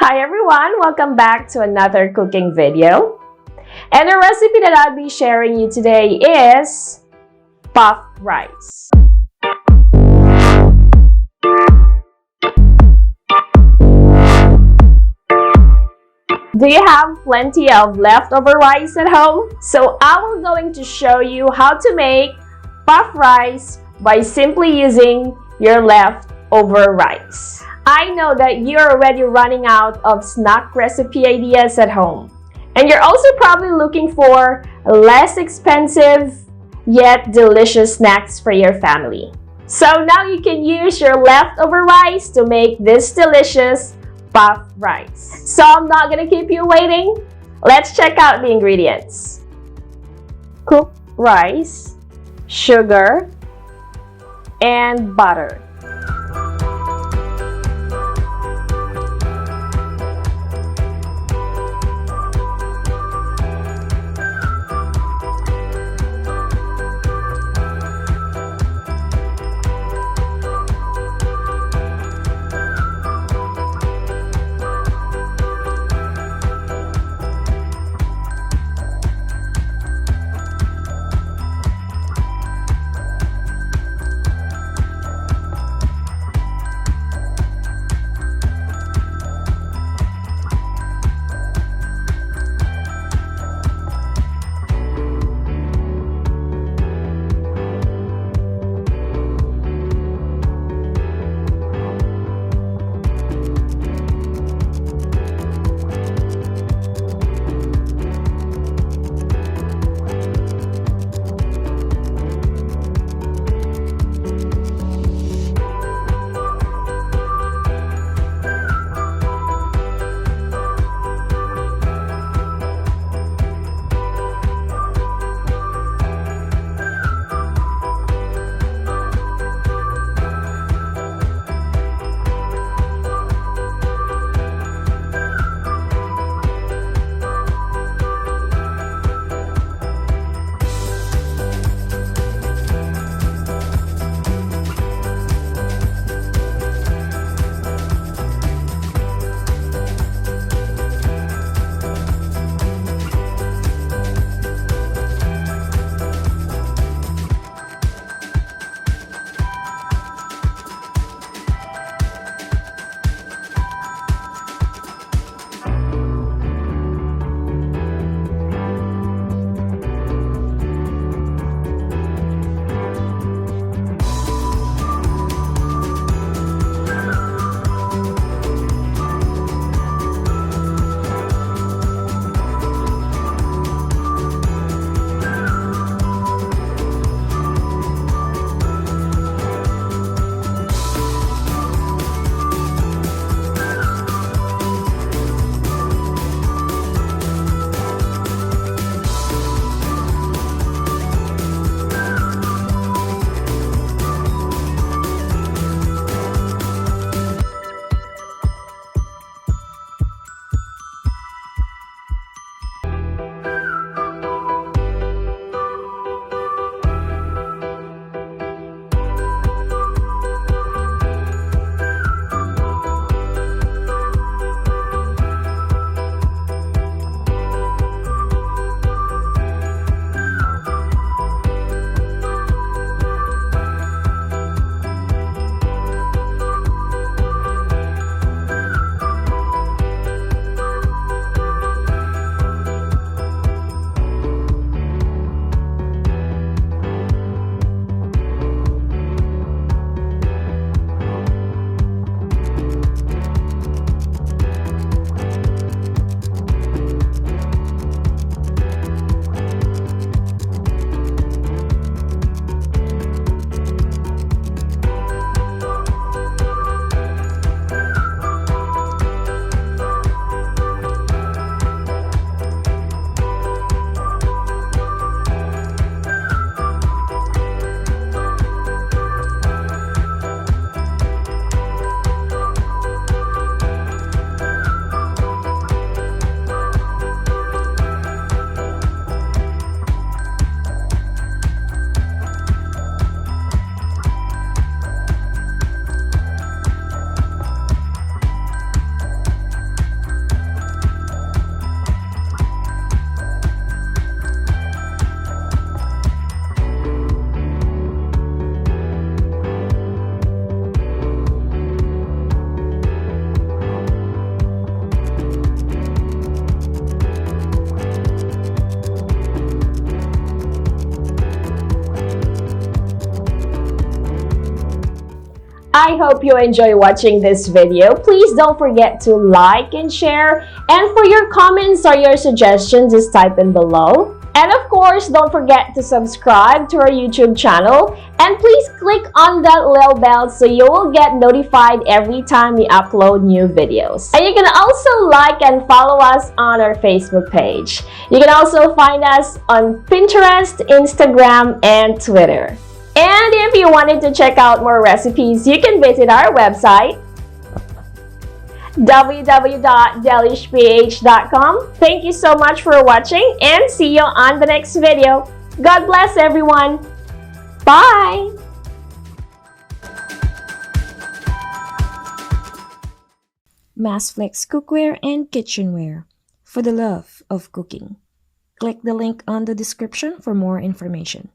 Hi everyone! Welcome back to another cooking video. And the recipe that I'll be sharing you today is puffed rice. Do you have plenty of leftover rice at home? So I will going to show you how to make puffed rice by simply using your leftover rice. I know that you're already running out of snack recipe ideas at home. And you're also probably looking for less expensive yet delicious snacks for your family. So now you can use your leftover rice to make this delicious puffed rice. So I'm not gonna keep you waiting. Let's check out the ingredients. Cooked rice, sugar, and butter. I hope you enjoy watching this video. Please don't forget to like and share. And for your comments or your suggestions, just type in below. And of course, don't forget to subscribe to our YouTube channel. And please click on that little bell so you will get notified every time we upload new videos. And you can also like and follow us on our Facebook page. You can also find us on Pinterest, Instagram, and Twitter. And if you wanted to check out more recipes, you can visit our website, www.delishph.com. Thank you so much for watching and see you on the next video. God bless everyone. Bye! Massflex cookware and kitchenware for the love of cooking. Click the link on the description for more information.